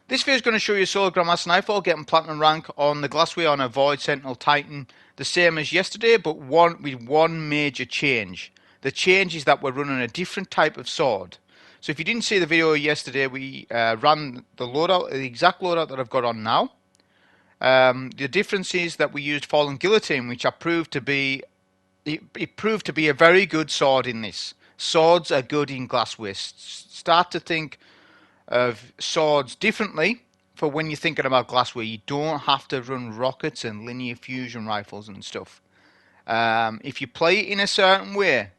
This video is going to show you Solo Grandmaster Nightfall getting Platinum rank on the Glassway on a Void Sentinel Titan, the same as yesterday, but with one major change. The change is that we're running a different type of sword. So if you didn't see the video yesterday, we ran the loadout, the exact loadout that I've got on now. The difference is that we used Fallen Guillotine, which proved to be a very good sword in this. Swords are good in Glassway. Start to think of swords differently for when you're thinking about Glassway. You don't have to run rockets and linear fusion rifles and stuff. If you play it in a certain way,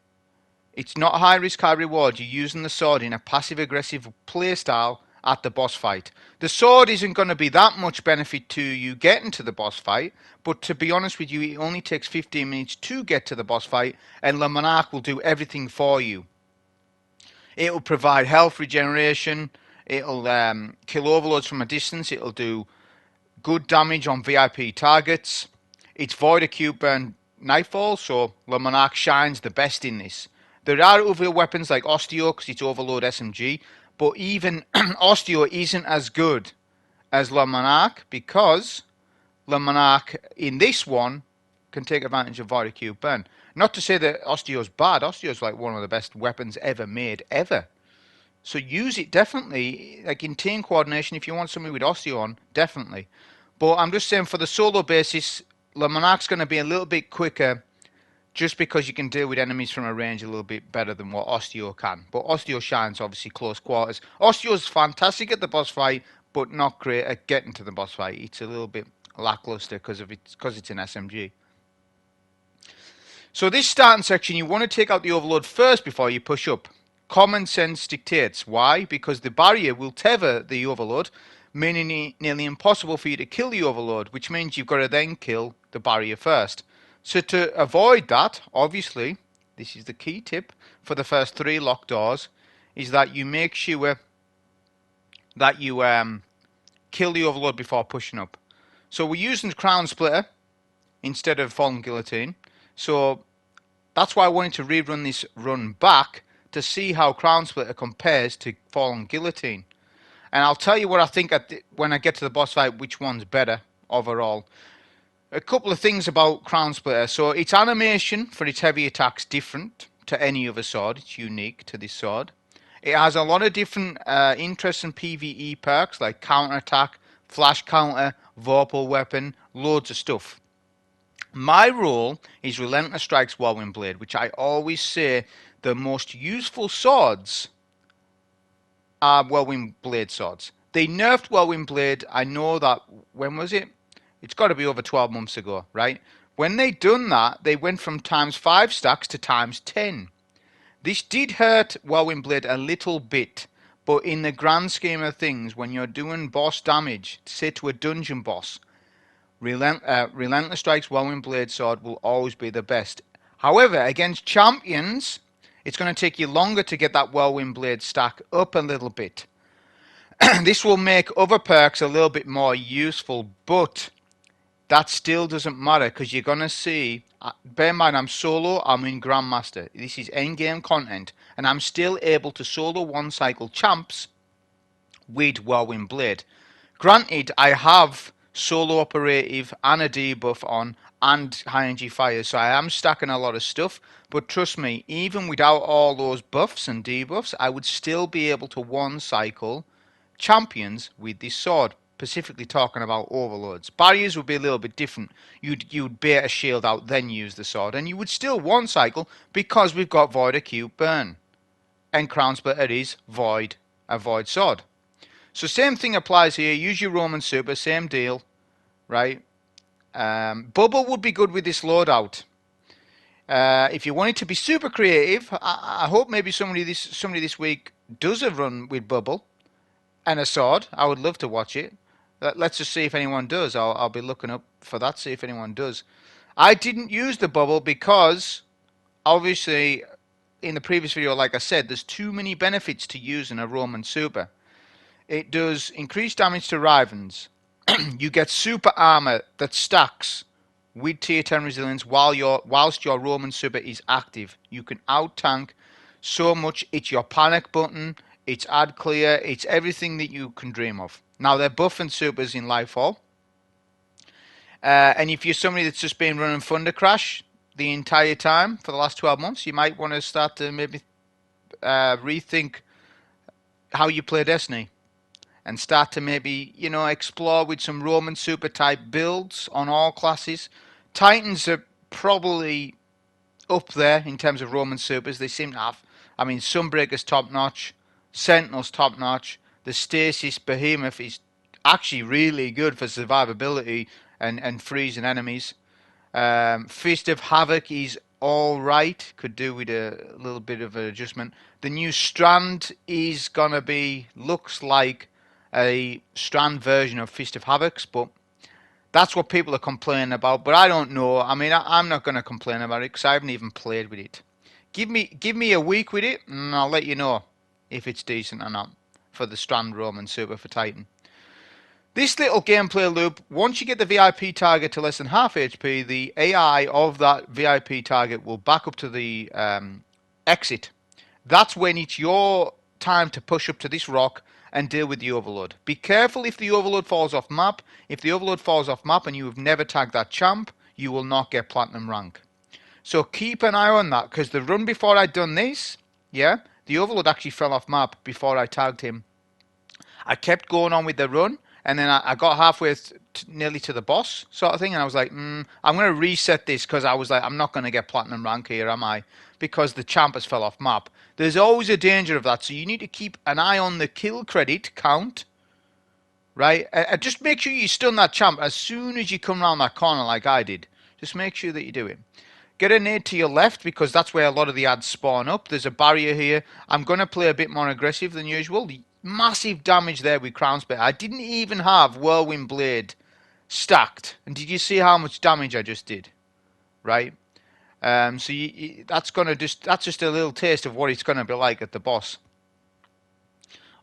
it's not high risk, high reward. You're using the sword in a passive aggressive playstyle at the boss fight. The sword isn't going to be that much benefit to you getting to the boss fight, but to be honest with you, it only takes 15 minutes to get to the boss fight, and the Monarque will do everything for you. It will provide health regeneration. It'll kill overloads from a distance. It'll do good damage on VIP targets. It's Void Acute Burn Nightfall, so Le Monarque shines the best in this. There are other weapons like Osteo because it's Overload SMG, but even Osteo isn't as good as Le Monarque because Le Monarque in this one can take advantage of Void Acute Burn. Not to say that Osteo's bad. Osteo's like one of the best weapons ever made, ever. So use it definitely, like in team coordination, if you want something with Osteo on, definitely. But I'm just saying for the solo basis, Le Monarque's going to be a little bit quicker just because you can deal with enemies from a range a little bit better than what Osteo can. But Osteo shines obviously close quarters. Osteo's fantastic at the boss fight, but not great at getting to the boss fight. It's a little bit lackluster because it's an SMG. So this starting section, you want to take out the overload first before you push up. Common sense dictates. Why? Because the barrier will tether the overload, meaning it nearly impossible for you to kill the overload, which means you've got to then kill the barrier first. So to avoid that, obviously, this is the key tip for the first 3 locked doors, is that you make sure that you kill the overload before pushing up. So we're using Crown Splitter instead of Fallen Guillotine. So that's why I wanted to rerun this run back to see how Crown Splitter compares to Fallen Guillotine. And I'll tell you what I think when I get to the boss fight, which one's better overall. A couple of things about Crown Splitter. So its animation for its heavy attacks different to any other sword. It's unique to this sword. It has a lot of different interesting PvE perks like counter attack, flash counter, Vorpal weapon, loads of stuff. My role is Relentless Strikes Whirlwind Blade, which I always say the most useful swords are Whirlwind Blade swords. They nerfed Whirlwind Blade, I know that, when was it? It's got to be over 12 months ago, right? When they done that, they went from ×5 stacks to ×10. This did hurt Whirlwind Blade a little bit, but in the grand scheme of things, when you're doing boss damage, say to a dungeon boss, Relentless Strikes Whirlwind Blade sword will always be the best. However, against champions, it's going to take you longer to get that Whirlwind Blade stack up a little bit. This will make other perks a little bit more useful, but that still doesn't matter because you're going to see, bear in mind I'm solo, I'm in Grandmaster. This is endgame content and I'm still able to solo one cycle champs with Whirlwind Blade. Granted, I have solo operative and a debuff on and high energy fire, so I am stacking a lot of stuff, but trust me, even without all those buffs and debuffs, I would still be able to one cycle champions with this sword. Specifically talking about overloads. Barriers would be a little bit different. You'd bait a shield out, then use the sword, and you would still one cycle because we've got Void Acute Burn. And Crown Splitter is a void sword. So same thing applies here. Use your Roman Super, same deal, right? Bubble would be good with this loadout. If you wanted to be super creative, I hope maybe somebody this week does a run with Bubble and a sword. I would love to watch it. Let's just see if anyone does. I'll be looking up for that, see if anyone does. I didn't use the bubble because, obviously, in the previous video, like I said, there's too many benefits to using a Roman Super. It does increased damage to Rivens. You get super armor that stacks with tier 10 resilience whilst your Roman Super is active. You can out-tank so much. It's your panic button. it's ad clear, it's everything that you can dream of. Now they're buff and supers in Nightfall. And if you're somebody that's just been running Thunder Crash the entire time for the last 12 months, you might want to start to maybe rethink how you play Destiny and start to maybe, explore with some Roman super type builds on all classes. Titans are probably up there in terms of Roman supers. They seem to have, Sunbreaker's top notch, Sentinel's top notch, the Stasis Behemoth is actually really good for survivability and freezing enemies. Fist of Havoc is all right. Could do with a little bit of an adjustment. The new Strand is gonna be looks like a Strand version of Fist of Havoc's, but that's what people are complaining about. But I don't know. I'm not gonna complain about it because I haven't even played with it. Give me a week with it, and I'll let you know if it's decent or not for the Strand Roman Super for Titan. This little gameplay loop, once you get the VIP target to less than half HP, the AI of that VIP target will back up to the exit. That's when it's your time to push up to this rock and deal with the overload. Be careful if the overload falls off map. If the overload falls off map and you have never tagged that champ, you will not get platinum rank. So keep an eye on that, because the run before I'd done this, yeah, the overload actually fell off map before I tagged him. I kept going on with the run, and then I got halfway nearly to the boss sort of thing, and I was like, I'm going to reset this, because I was like, I'm not going to get platinum rank here, am I? Because the champ has fell off map. There's always a danger of that, so you need to keep an eye on the kill credit count, right? And just make sure you stun that champ as soon as you come around that corner like I did. Just make sure that you do it. Get a nade to your left, because that's where a lot of the ads spawn up. There's a barrier here. I'm going to play a bit more aggressive than usual. Massive damage there with Crown Spit. I didn't even have Whirlwind Blade stacked. And did you see how much damage I just did? Right? So that's just a little taste of what it's going to be like at the boss.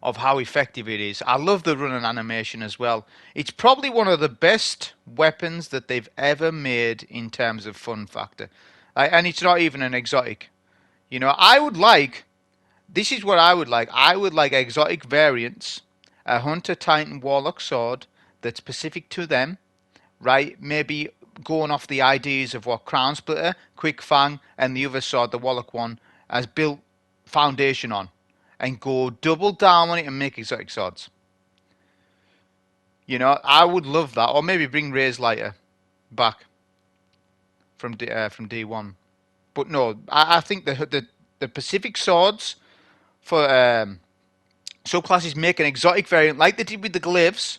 Of how effective it is. I love the running animation as well. It's probably one of the best weapons that they've ever made in terms of fun factor. And it's not even an exotic. This is what I would like. I would like exotic variants, a Hunter Titan Warlock sword that's specific to them, right? Maybe going off the ideas of what Crown Splitter, Quick Fang, and the other sword, the Warlock one, has built foundation on. And go double down on it and make exotic swords. I would love that. Or maybe bring Ray's Lighter back from D1. But no, I think the Pacific swords for subclasses make an exotic variant like they did with the glaives,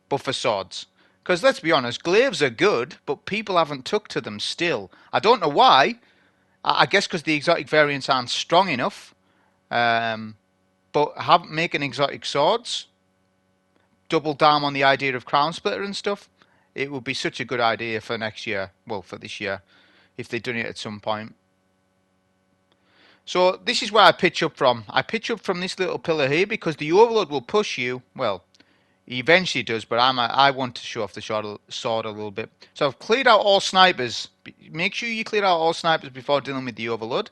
but for swords. Because let's be honest, glaives are good, but people haven't took to them still. I don't know why. I guess because the exotic variants aren't strong enough. But making exotic swords, double down on the idea of Crown Splitter and stuff, it would be such a good idea for next year. Well, for this year, if they've done it at some point. So this is where I pitch up from. I pitch up from this little pillar here because the overload will push you. Well, he eventually does, but I want to show off the sword a little bit. So I've cleared out all snipers. Make sure you clear out all snipers before dealing with the overload.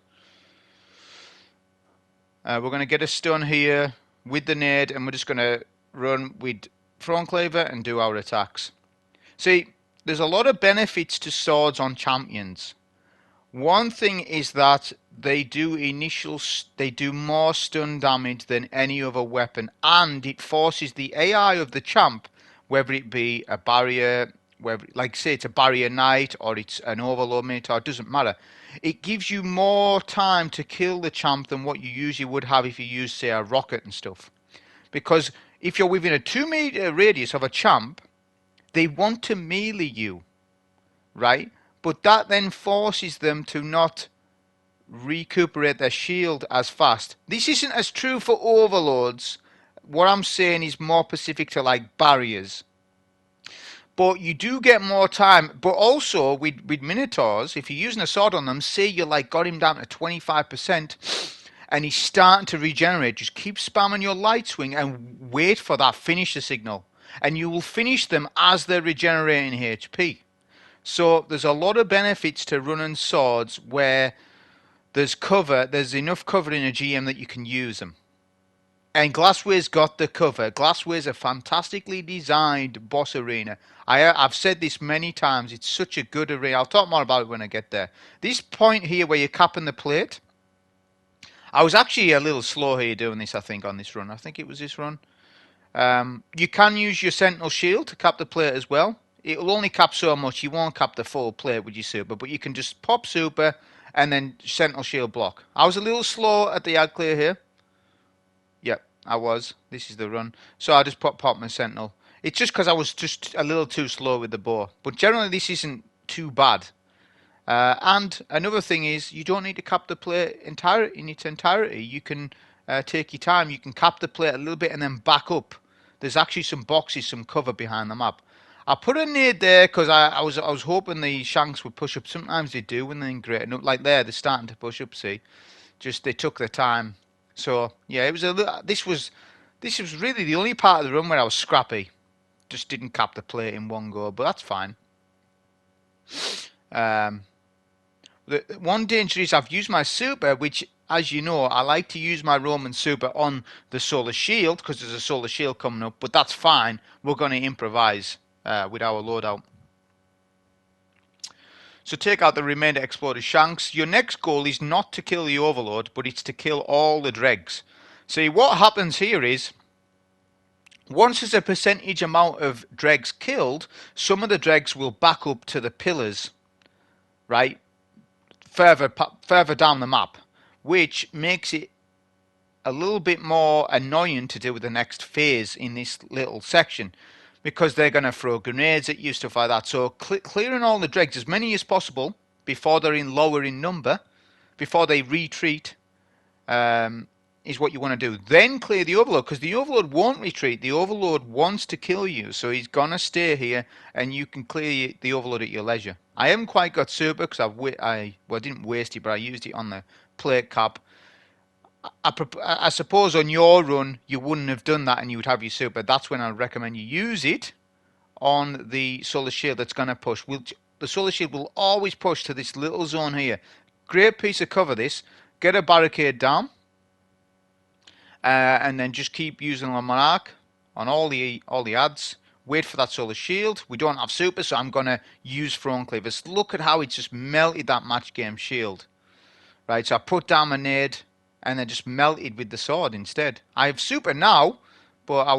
We're going to get a stun here with the nade, and we're just going to run with Thronclaver and do our attacks. See, there's a lot of benefits to swords on champions. One thing is that they do more stun damage than any other weapon, and it forces the AI of the champ, whether it be a barrier, like say it's a barrier knight or it's an overload minotaur, it doesn't matter. It gives you more time to kill the champ than what you usually would have if you use, say, a rocket and stuff. Because if you're within a 2-meter radius of a champ, they want to melee you, right? But that then forces them to not recuperate their shield as fast. This isn't as true for overloads. What I'm saying is more specific to like barriers. But you do get more time. But also with Minotaurs, if you're using a sword on them, say you like got him down to 25% and he's starting to regenerate, just keep spamming your light swing and wait for that finisher signal. And you will finish them as they're regenerating HP. So there's a lot of benefits to running swords where there's enough cover in a GM that you can use them. And Glassway's got the cover. Glassway's a fantastically designed boss arena. I've said this many times. It's such a good arena. I'll talk more about it when I get there. This point here where you're capping the plate, I was actually a little slow here doing this, I think, on this run. I think it was this run. You can use your Sentinel shield to cap the plate as well. It'll only cap so much. You won't cap the full plate with your super, but you can just pop super and then Sentinel shield block. I was a little slow at the ad clear here. Yep, I was. This is the run. So I just pop my Sentinel. It's just because I was just a little too slow with the bow. But generally this isn't too bad. And another thing is, you don't need to cap the plate in its entirety. You can take your time. You can cap the plate a little bit and then back up. There's actually some boxes, some cover behind the map. I put a nade there because I was hoping the shanks would push up. Sometimes they do when they're in great. Like there, they're starting to push up. See, just they took their time. So yeah, it was this was really the only part of the run where I was scrappy. Just didn't cap the plate in one go, but that's fine. The one danger is I've used my super, which, as you know, I like to use my Roman super on the solar shield because there's a solar shield coming up, but that's fine. We're going to improvise with our loadout. So take out the remainder exploded shanks. Your next goal is not to kill the overload, but it's to kill all the dregs. See, what happens here is, once there's a percentage amount of dregs killed, some of the dregs will back up to the pillars, right? Further down the map, which makes it a little bit more annoying to do with the next phase in this little section, because they're going to throw grenades at you, stuff like that. So clearing all the dregs, as many as possible, before they're lower in number, before they retreat, is what you want to do. Then clear the overload, because the overload won't retreat. The overload wants to kill you, so he's going to stay here, and you can clear the overload at your leisure. I haven't quite got super, because I didn't waste it, but I used it on the plate cap. I suppose on your run, you wouldn't have done that, and you would have your super. That's when I recommend you use it on the solar shield that's going to push. The solar shield will always push to this little zone here. Great piece of cover, this. Get a barricade down. And then just keep using the Monarque on all the ads. Wait for that solar shield. We don't have super, so I'm going to use Throne Cleavers. Look at how it just melted that match game shield. Right, so I put down my nade and then just melted with the sword instead. I have super now, but I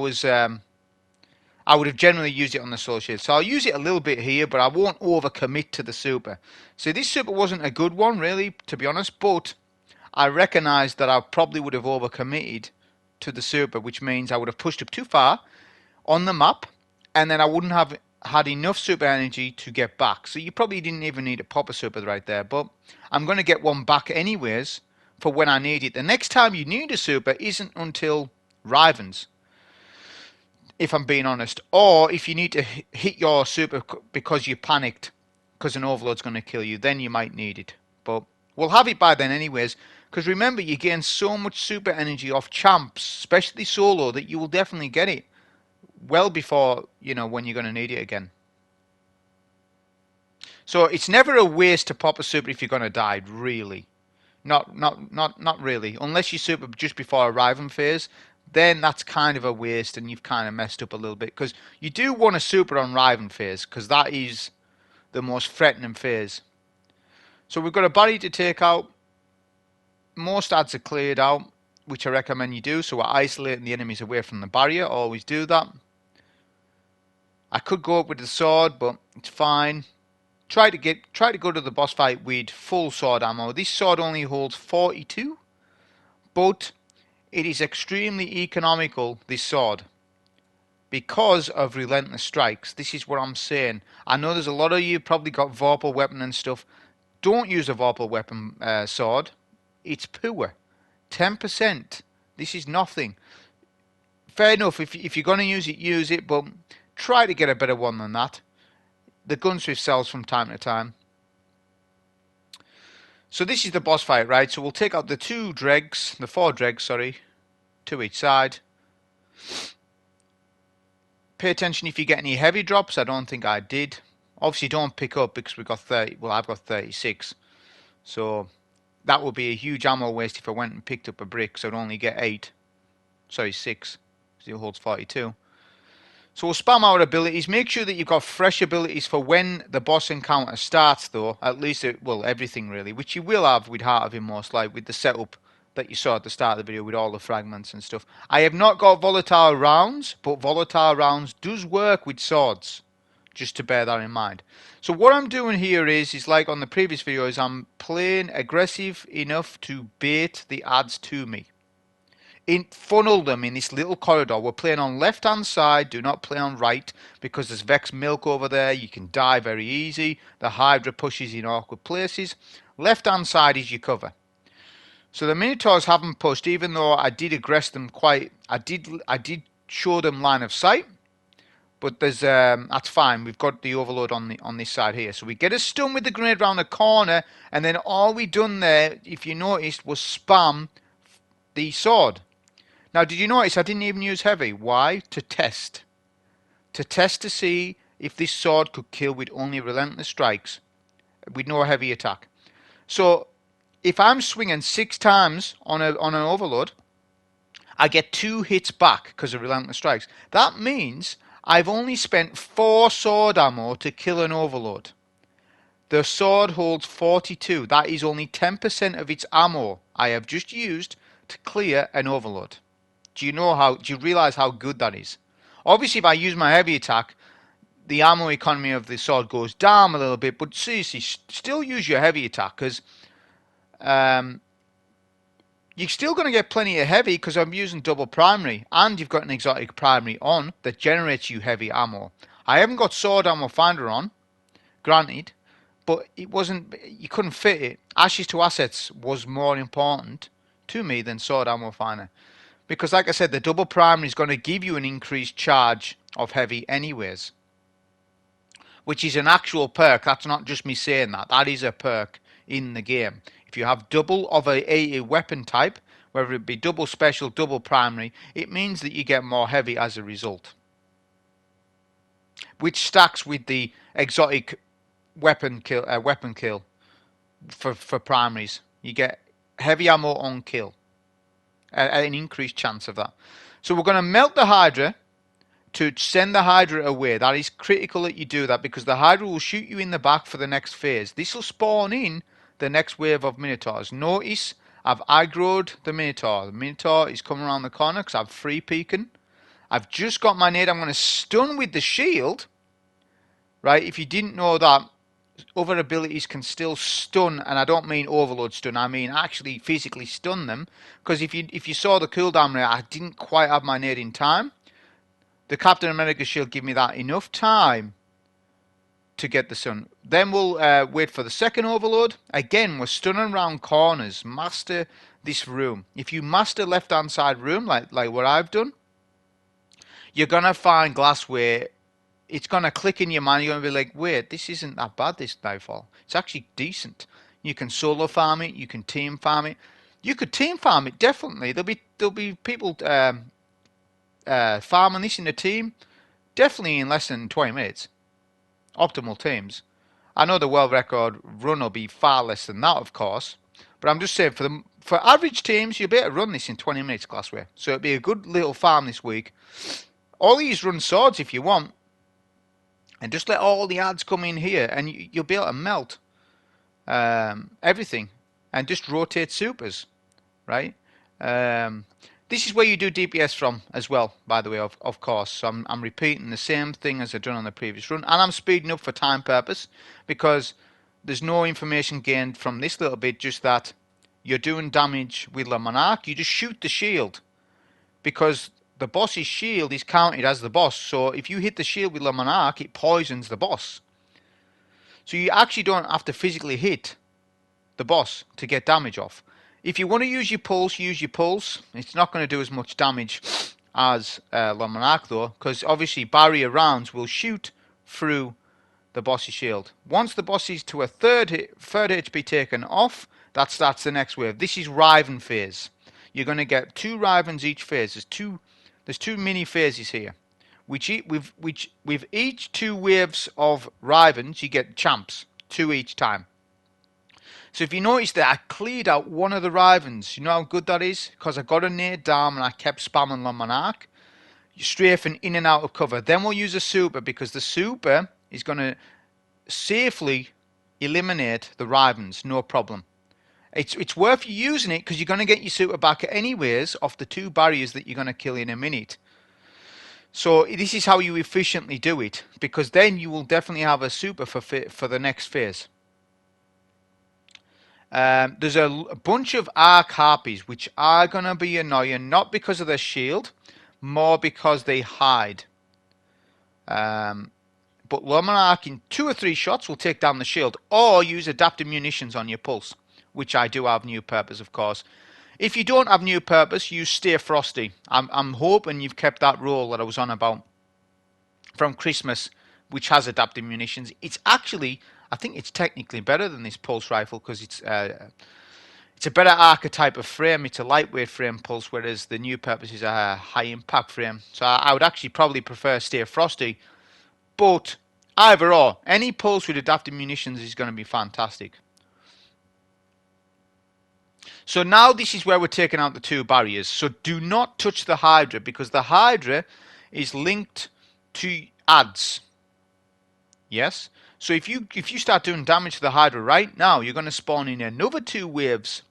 would have generally used it on the solar shield. So I'll use it a little bit here, but I won't overcommit to the super. So this super wasn't a good one, really, to be honest, but I recognised that I probably would have overcommitted to the super, which means I would have pushed up too far on the map, and then I wouldn't have had enough super energy to get back. So you probably didn't even need to pop a super right there, but I'm going to get one back anyways for when I need it. The next time you need a super isn't until Rivens, if I'm being honest, or if you need to hit your super because you panicked because an overload's going to kill you, then you might need it. But we'll have it by then anyways. Because remember, you gain so much super energy off champs, especially solo, that you will definitely get it well before, when you're going to need it again. So it's never a waste to pop a super if you're going to die, really. Not really. Unless you super just before a Riven phase, then that's kind of a waste and you've kind of messed up a little bit. Because you do want a super on Riven phase, because that is the most threatening phase. So we've got a body to take out. Most ads are cleared out, which I recommend you do. So we're isolating the enemies away from the barrier. Always do that. I could go up with the sword, but it's fine. Try to go to the boss fight with full sword ammo. This sword only holds 42, but it is extremely economical, this sword, because of relentless strikes. This is what I'm saying. I know there's a lot of you probably got Vorpal weapon and stuff. Don't use a Vorpal weapon sword. It's poor. 10%. This is nothing. Fair enough, if you're going to use it, but try to get a better one than that. The Gunsmith sells from time to time. So this is the boss fight, right? So we'll take out the four dregs, sorry, to each side. Pay attention if you get any heavy drops. I don't think I did. Obviously don't pick up because we've got 30. Well, I've got 36. So that would be a huge ammo waste if I went and picked up a brick, so I'd only get 8. Sorry, 6. He holds 42. So we'll spam our abilities. Make sure that you've got fresh abilities for when the boss encounter starts, though. At least, well, everything really, which you will have with Heart of Inmost, like with the setup that you saw at the start of the video with all the fragments and stuff. I have not got volatile rounds, but volatile rounds does work with swords. Just to bear that in mind. So what I'm doing here is like on the previous video, is I'm playing aggressive enough to bait the ads to me. Funnel them in this little corridor. We're playing on left hand side, do not play on right, because there's Vex Milk over there. You can die very easy. The Hydra pushes in awkward places. Left hand side is your cover. So the Minotaurs haven't pushed, even though I did aggress them quite. I did show them line of sight, but there's that's fine. We've got the Overload on this side here. So we get a stun with the grenade round the corner, and then all we done there, if you noticed, was spam the sword. Now, did you notice I didn't even use heavy? Why? To test. To test to see if this sword could kill with only relentless strikes, with no heavy attack. So, if I'm swinging 6 times on an Overload, I get 2 hits back because of relentless strikes. That means I've only spent 4 sword ammo to kill an Overload. The sword holds 42. That is only 10% of its ammo I have just used to clear an Overload. Do you realize how good that is? Obviously, if I use my heavy attack, the ammo economy of the sword goes down a little bit, but seriously, still use your heavy attack, because you're still going to get plenty of heavy, because I'm using double primary, and you've got an exotic primary on that generates you heavy ammo. I haven't got sword ammo finder on, granted, but it wasn't, you couldn't fit it. Ashes to assets was more important to me than sword ammo finder. Because like I said, the double primary is going to give you an increased charge of heavy anyways. Which is an actual perk. That's not just me saying that. That is a perk in the game. If you have double of a weapon type, whether it be double special, double primary, it means that you get more heavy as a result. Which stacks with the exotic weapon kill for primaries. You get heavy ammo on kill. An increased chance of that. So we're going to melt the Hydra to send the Hydra away. That is critical that you do that, because the Hydra will shoot you in the back for the next phase. This will spawn in the next wave of Minotaurs. Notice I've aggroed the Minotaur. The Minotaur is coming around the corner because I've free peeking. I've just got my nade. I'm going to stun with the shield. Right, if you didn't know that, other abilities can still stun, and I don't mean overload stun, I mean actually physically stun them, because if you saw the cooldown rate, I didn't quite have my nade in time. The Captain America shield give me that enough time to get the stun. Then we'll wait for the second overload. Again, we're stunning around corners. Master this room. If you master left hand side room like what I've done, you're gonna find GLASSWAY. It's going to click in your mind. You're going to be like, wait, this isn't that bad, this Nightfall. It's actually decent. You can solo farm it. You can team farm it. You could team farm it, definitely. There'll be people farming this in a team, definitely in less than 20 minutes. Optimal teams. I know the world record run will be far less than that, of course. But I'm just saying, for average teams, you'll be able to run this in 20 minutes, GLASSWAY. So it'll be a good little farm this week. All these run swords if you want. And just let all the ads come in here, and you'll be able to melt everything, and just rotate supers, right? This is where you do DPS from as well, by the way, of course. So I'm repeating the same thing as I've done on the previous run, and I'm speeding up for time purpose, because there's no information gained from this little bit, just that you're doing damage with the Monarque. You just shoot the shield, because the boss's shield is counted as the boss. So if you hit the shield with the Monarque, it poisons the boss. So you actually don't have to physically hit the boss to get damage off. If you want to use your pulse, use your pulse. It's not going to do as much damage as the Monarque though, because obviously barrier rounds will shoot through the boss's shield. Once the boss is to a third HP taken off, that starts the next wave. This is Riven phase. You're going to get 2 Rivens each phase. There's 2 mini phases here, with each 2 waves of Rivens, you get champs, 2 each time. So if you notice that I cleared out one of the Rivens, you know how good that is? Because I got a nade down and I kept spamming the Monarque. You're strafing in and out of cover. Then we'll use a super because the super is going to safely eliminate the Rivens, no problem. It's worth you using it because you're going to get your super back anyways off the 2 barriers that you're going to kill in a minute. So this is how you efficiently do it, because then you will definitely have a super for the next phase. There's a bunch of Arc Harpies which are going to be annoying, not because of their shield, more because they hide. But Monarque in 2 or 3 shots will take down the shield, or use adaptive munitions on your pulse, which I do have new purpose, of course. If you don't have new purpose, use Stay Frosty. I'm hoping you've kept that rule that I was on about from Christmas, which has adaptive munitions. It's actually, I think it's technically better than this pulse rifle because it's a better archetype of frame. It's a lightweight frame pulse, whereas the new purpose is a high impact frame. So I would actually probably prefer Stay Frosty. But either or, any pulse with adaptive munitions is going to be fantastic. So now this is where we're taking out the 2 barriers. So do not touch the Hydra, because the Hydra is linked to adds. Yes? So if you start doing damage to the Hydra right now, you're going to spawn in another 2 waves.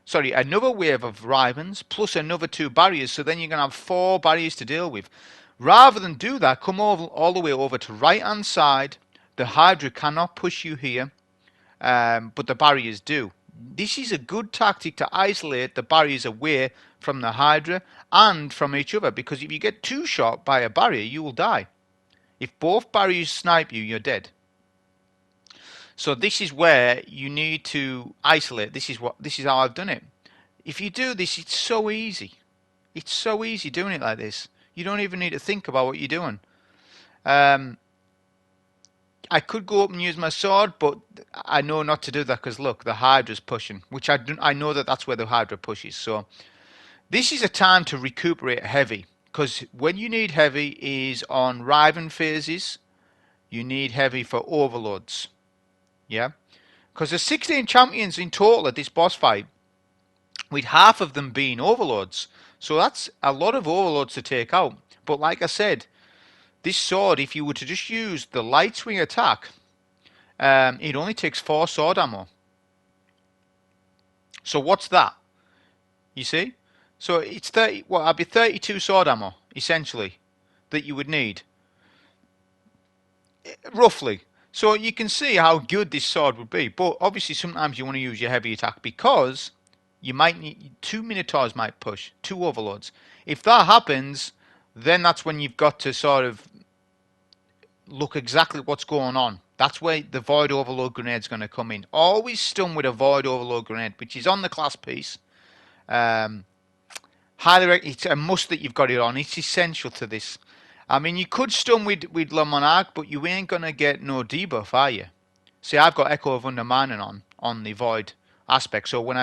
Sorry, another wave of Rivens plus another 2 barriers. So then you're going to have 4 barriers to deal with. Rather than do that, come over all the way over to right hand side. The Hydra cannot push you here, but the barriers do. This is a good tactic to isolate the barriers away from the Hydra and from each other, because if you get 2 shot by a barrier, you will die. If both barriers snipe you, you're dead. So this is where you need to isolate. This is how I've done it. If you do this, it's so easy. It's so easy doing it like this. You don't even need to think about what you're doing. I could go up and use my sword, but I know not to do that because look, the Hydra's pushing, which I know that's where the Hydra pushes. So this is a time to recuperate heavy, because when you need heavy is on Riven phases. You need heavy for overloads. Yeah, because there's 16 champions in total at this boss fight, with half of them being overloads. So that's a lot of overloads to take out. But like I said, this sword, if you were to just use the light swing attack, it only takes 4 sword ammo. So what's that? You see? So it's 30. Well, I'd be 32 sword ammo essentially that you would need, roughly. So you can see how good this sword would be. But obviously, sometimes you want to use your heavy attack because you might need 2 Minotaurs might push 2 overloads. If that happens, then that's when you've got to sort of look exactly what's going on. That's where the Void Overload Grenade is going to come in. Always stun with a Void Overload Grenade, which is on the class piece. It's a must that you've got it on. It's essential to this. I mean, you could stun with Le Monarque, but you ain't going to get no debuff, are you? See, I've got Echo of Undermining on the Void aspect. So when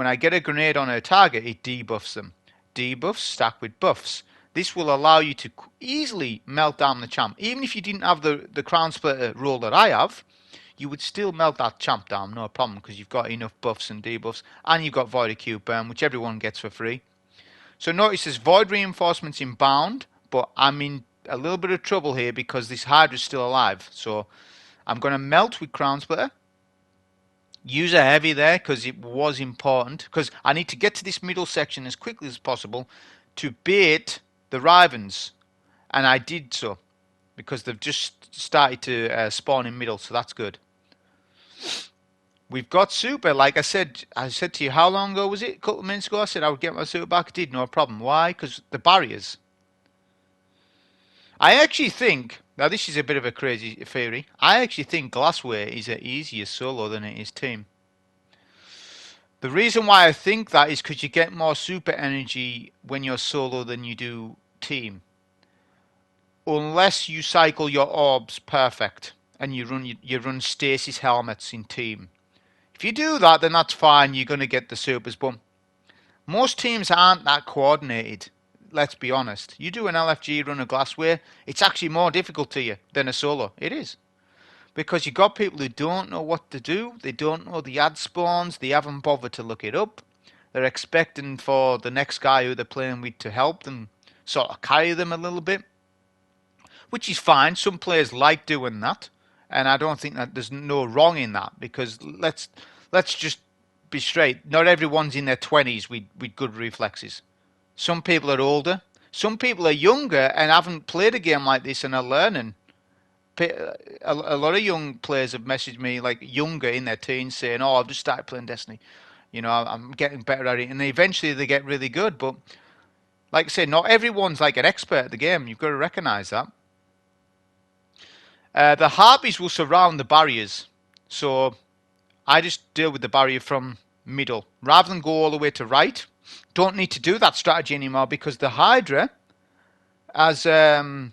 I get a grenade on a target, it debuffs them. Debuffs stack with buffs. This will allow you to easily melt down the champ. Even if you didn't have the Crown Splitter role that I have, you would still melt that champ down, no problem, because you've got enough buffs and debuffs, and you've got Void Acute Burn, which everyone gets for free. So notice there's Void Reinforcements inbound, but I'm in a little bit of trouble here because this Hydra's still alive. So I'm going to melt with Crown Splitter. Use a heavy there because it was important, because I need to get to this middle section as quickly as possible to bait the Rivens, and I did so because they've just started to spawn in middle, so that's good. We've got super, like I said to you, how long ago was it? A couple of minutes ago I said I would get my super back. I did, no problem. Why? Because the barriers. I actually think, now this is a bit of a crazy theory, I actually think GLASSWAY is an easier solo than it is team. The reason why I think that is because you get more super energy when you're solo than you do team. Unless you cycle your orbs perfect and you run stasis helmets in team. If you do that, then that's fine, you're going to get the supers, but most teams aren't that coordinated. Let's be honest. You do an LFG run a GLASSWAY, it's actually more difficult to you than a solo. It is. because you got people who don't know what to do. They don't know the ad spawns. They haven't bothered to look it up. They're expecting for the next guy who they're playing with to help them, sort of carry them a little bit, which is fine. Some players like doing that, and I don't think that there's no wrong in that, because let's just be straight. Not everyone's in their 20s with good reflexes. Some people are older. Some people are younger and haven't played a game like this and are learning. A lot of young players have messaged me, like younger in their teens, saying, "Oh, I've just started playing Destiny. You know, I'm getting better at it," and eventually they get really good. But like I said, not everyone's like an expert at the game. You've got to recognise that. The harpies will surround the barriers, so I just deal with the barrier from middle rather than go all the way to right. Don't need to do that strategy anymore because the Hydra has been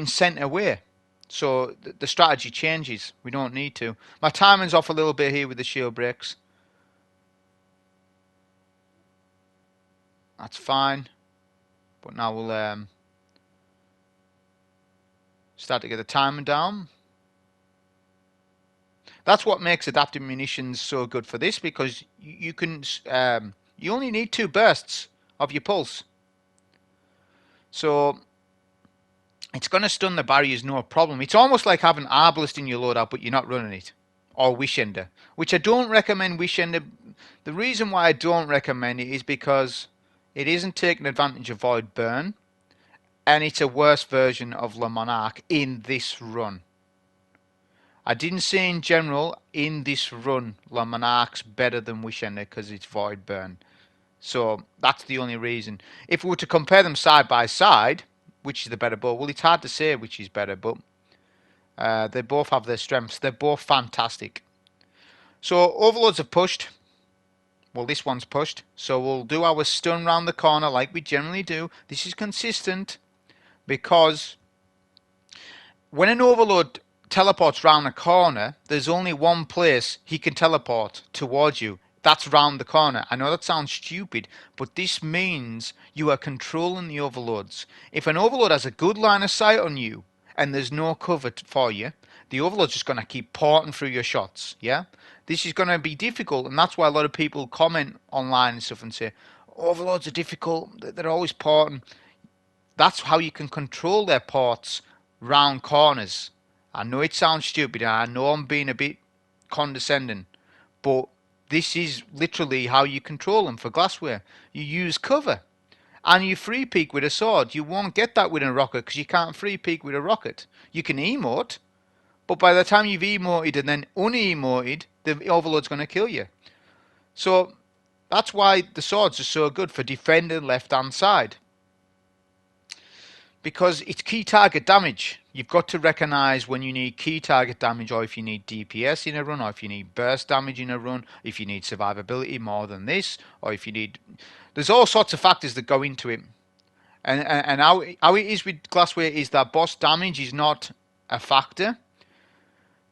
sent away. So the strategy changes. We don't need to. My timing's off a little bit here with the shield breaks. That's fine. But now we'll start to get the timing down. That's what makes adaptive munitions so good for this, because you can you only need 2 bursts of your pulse. So it's going to stun the barriers, no problem. It's almost like having Arbalest in your loadout, but you're not running it. Or Wishender, which I don't recommend Wishender. The reason why I don't recommend it is because it isn't taking advantage of Void Burn, and it's a worse version of Le Monarque in this run. I didn't say in general, in this run, Le Monarque's better than Wishender because it's Void Burn. So that's the only reason. If we were to compare them side by side, which is the better bow? Well, it's hard to say which is better, but they both have their strengths. They're both fantastic. So Overlords have pushed. Well, this one's pushed. So we'll do our stun round the corner like we generally do. This is consistent because when an Overlord teleports round a corner, there's only one place he can teleport towards you. That's round the corner. I know that sounds stupid, but this means you are controlling the Overlords. If an Overlord has a good line of sight on you and there's no cover for you, the Overlord's just going to keep porting through your shots, yeah? This is going to be difficult, and that's why a lot of people comment online and stuff and say, Overlords are difficult, they're always porting. That's how you can control their ports round corners. I know it sounds stupid, and I know I'm being a bit condescending, but this is literally how you control them for Glassway. You use cover, and you free peek with a sword. You won't get that with a rocket because you can't free peek with a rocket. You can emote, but by the time you've emoted and then unemoted, the Overlord's going to kill you. So that's why the swords are so good for defending left-hand side, because it's key target damage. You've got to recognise when you need key target damage, or if you need DPS in a run, or if you need burst damage in a run, if you need survivability more than this, or if you need... There's all sorts of factors that go into it. And how it is with Glassway is that boss damage is not a factor,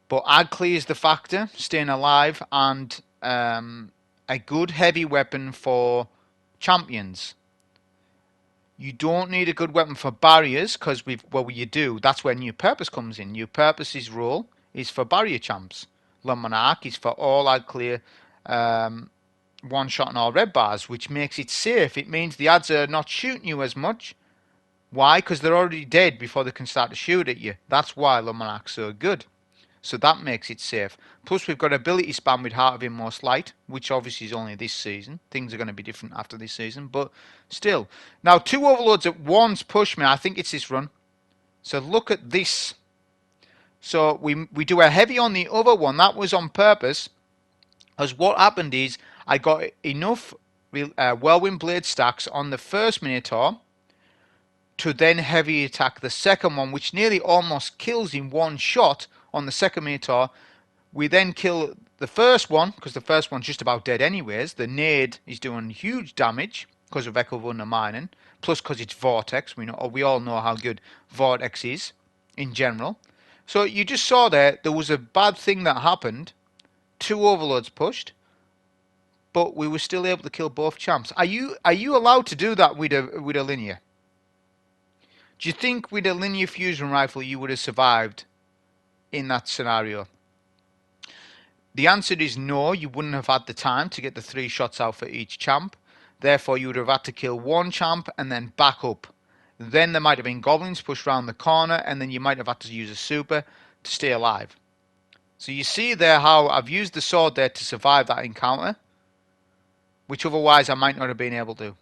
but ad clear is the factor, staying alive, and a good heavy weapon for champions. You don't need a good weapon for barriers, because you do. That's where New Purpose comes in. New Purpose's role is for barrier champs. Le Monarque is for all ad clear, one shot and all red bars, which makes it safe. It means the ads are not shooting you as much. Why? Because they're already dead before they can start to shoot at you. That's why Le Monarque's so good. So that makes it safe. Plus we've got ability spam with Heart of Inmost Light, which obviously is only this season. Things are going to be different after this season, but still. Now 2 Overlords at once push me. I think it's this run. So look at this. So we do a heavy on the other one. That was on purpose. Because what happened is I got enough Whirlwind Blade stacks on the first Minotaur to then heavy attack the second one, which nearly almost kills in one shot on the second Minotaur. We then kill the first one, because the first one's just about dead anyways. The nade is doing huge damage because of Echo of Undermining, plus because it's Vortex. We all know how good Vortex is in general. So you just saw there was a bad thing that happened. 2 Overlords pushed, but we were still able to kill both champs. Are you allowed to do that with a linear? Do you think with a linear fusion rifle you would have survived in that scenario? The answer is no, you wouldn't have had the time to get the 3 shots out for each champ. Therefore, you would have had to kill one champ and then back up. Then there might have been goblins pushed around the corner, and then you might have had to use a super to stay alive. So you see there how I've used the sword there to survive that encounter, which otherwise I might not have been able to.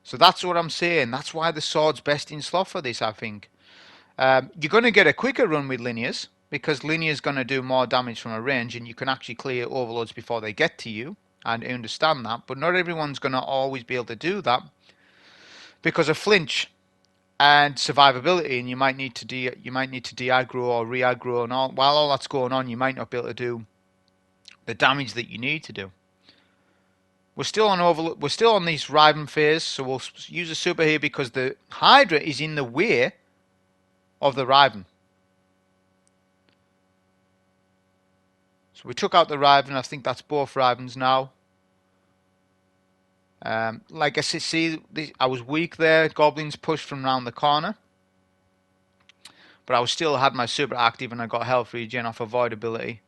So that's what I'm saying. That's why the sword's best in slot for this, I think. You're going to get a quicker run with linears, because linear's going to do more damage from a range, and you can actually clear overloads before they get to you. And I understand that, but not everyone's going to always be able to do that because of flinch and survivability, and you might need to de-aggro or re-aggro, and while all that's going on, you might not be able to do the damage that you need to do. We're still on this Riven phase, so we'll use a super here because the Hydra is in the way of the Riven. So we took out the Riven. I think that's both Rivens now. Like I see, I was weak there. Goblins pushed from around the corner, but I still had my super active, and I got health regen off avoidability.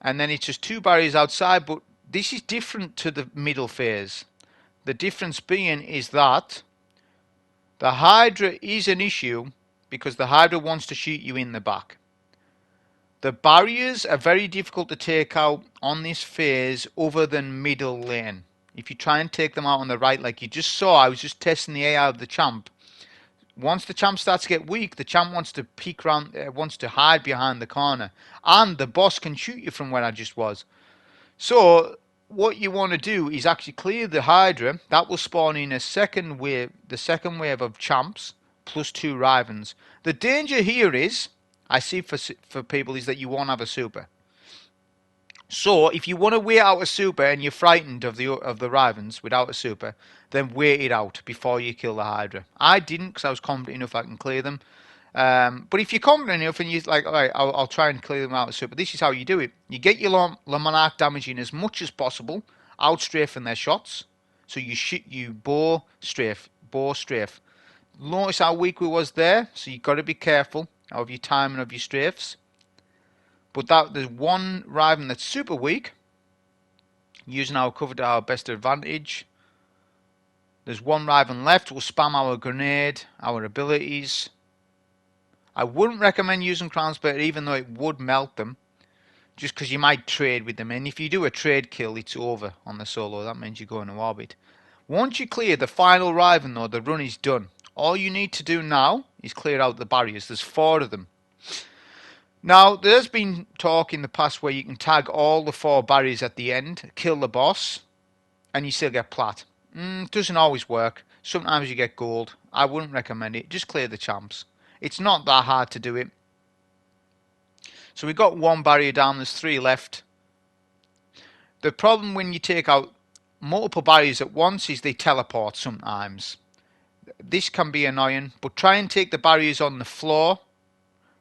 And then it's just 2 barriers outside, but this is different to the middle phase. The difference being is that the Hydra is an issue because the Hydra wants to shoot you in the back. The barriers are very difficult to take out on this phase other than middle lane. If you try and take them out on the right, like you just saw, I was just testing the AI of the champ. Once the champ starts to get weak, the champ wants to peek around, wants to hide behind the corner. And the boss can shoot you from where I just was. So what you want to do is actually clear the Hydra. That will spawn in a second wave, the second wave of champs plus 2 Rivens. The danger here is, I see for people, is that you won't have a super. So if you want to wait out a super and you're frightened of the Rivens without a super, then wait it out before you kill the Hydra. I didn't because I was confident enough I can clear them. But if you're confident enough and you're like, alright, I'll try and clear them out of super, this is how you do it. You get your Monarque damage in as much as possible, outstrafing their shots. So you bow strafe. Notice how weak we was there, so you've got to be careful of your timing of your strafes. But there's one Riven that's super weak. Using our cover to our best advantage. There's one Riven left. We'll spam our grenade, our abilities. I wouldn't recommend using Crown Splitter even though it would melt them. Just because you might trade with them. And if you do a trade kill, it's over on the solo. That means you go into orbit. Once you clear the final Riven though, the run is done. All you need to do now is clear out the barriers. There's 4 of them. Now, there's been talk in the past where you can tag all the 4 barriers at the end, kill the boss, and you still get plat. Doesn't always work. Sometimes you get gold. I wouldn't recommend it. Just clear the champs. It's not that hard to do it. So we've got 1 barrier down. There's 3 left. The problem when you take out multiple barriers at once is they teleport sometimes. This can be annoying, but try and take the barriers on the floor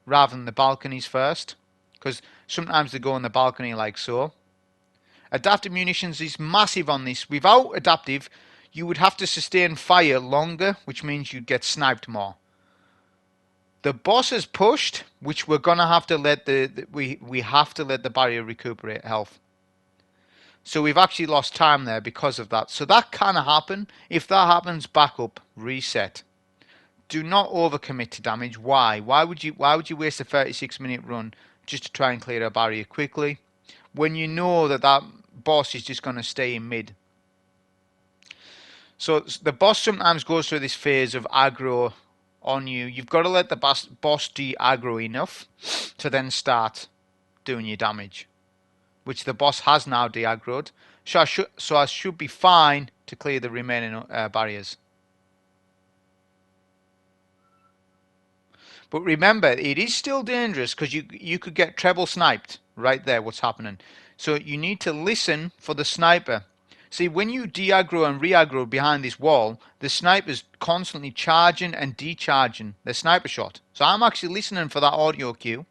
rather than the balconies first, because sometimes they go on the balcony like so. Adaptive munitions is massive on this. Without adaptive, you would have to sustain fire longer, which means you'd get sniped more. The boss is pushed, which we're gonna have to let we have to let the barrier recuperate health. So we've actually lost time there because of that. So that can happen. If that happens, back up, reset. Do not overcommit to damage. Why? Why would you waste a 36-minute run just to try and clear a barrier quickly when you know that boss is just going to stay in mid? So the boss sometimes goes through this phase of aggro on you. You've got to let the boss de-aggro enough to then start doing your damage, which the boss has now de-aggroed. So I should be fine to clear the remaining barriers. But remember, it is still dangerous because you could get treble sniped right there, what's happening. So you need to listen for the sniper. See, when you de-aggro and re-aggro behind this wall, the sniper's constantly charging and decharging their sniper shot. So I'm actually listening for that audio cue.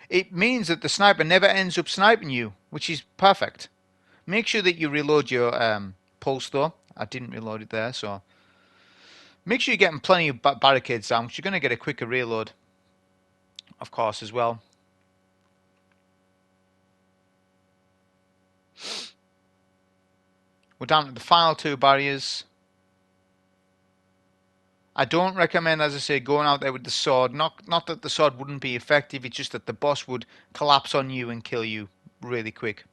It means that the sniper never ends up sniping you, which is perfect. Make sure that you reload your pulse though. I didn't reload it there, so Make sure you're getting plenty of barricades down, because you're going to get a quicker reload, of course, as well. We're down to the final 2 barriers. I don't recommend, as I say, going out there with the sword. Not that the sword wouldn't be effective, it's just that the boss would collapse on you and kill you really quick.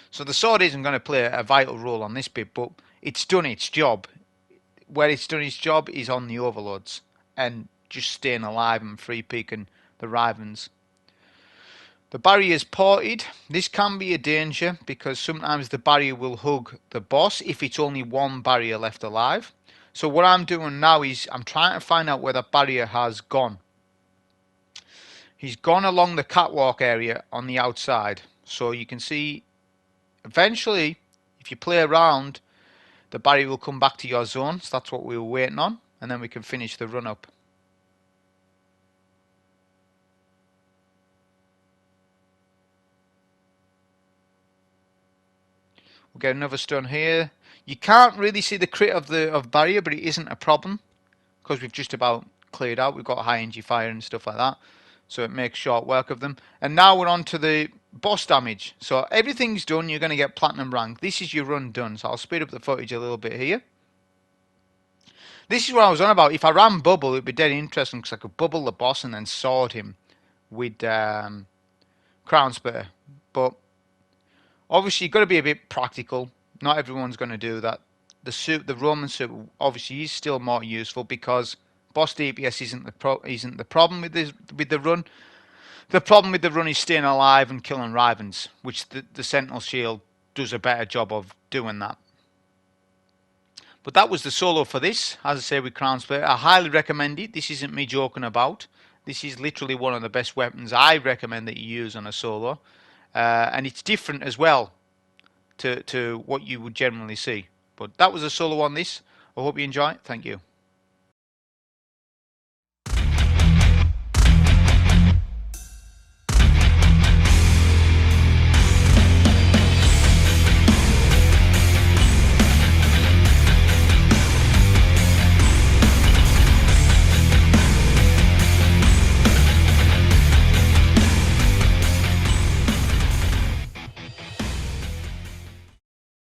So the sword isn't going to play a vital role on this bit, but it's done its job. Where it's done its job is on the overlords and just staying alive and free peeking the Rivens. The barrier is ported. This can be a danger because sometimes the barrier will hug the boss if it's only one barrier left alive. So what I'm doing now is I'm trying to find out where that barrier has gone. He's gone along the catwalk area on the outside. So you can see eventually, if you play around, the barrier will come back to your zone. So that's what we were waiting on. And then we can finish the run up. We'll get another stun here. You can't really see the crit of barrier, but it isn't a problem because we've just about cleared out. We've got high energy fire and stuff like that, so it makes short work of them. And now we're on to the boss damage. So everything's done. You're going to get platinum rank. This is your run done. So I'll speed up the footage a little bit here. This is what I was on about. If I ran bubble, it'd be dead interesting because I could bubble the boss and then sword him with Crown Splitter. But obviously, you've got to be a bit practical. Not everyone's going to do that. The Roman suit, obviously is still more useful because boss DPS isn't the problem with the run. The problem with the run is staying alive and killing Rivens, which the Sentinel shield does a better job of doing that. But that was the solo for this. As I say, with Crown Splitter, I highly recommend it. This isn't me joking about. This is literally one of the best weapons I recommend that you use on a solo. And it's different as well to what you would generally see. But that was a solo on this. I hope you enjoy it. Thank you.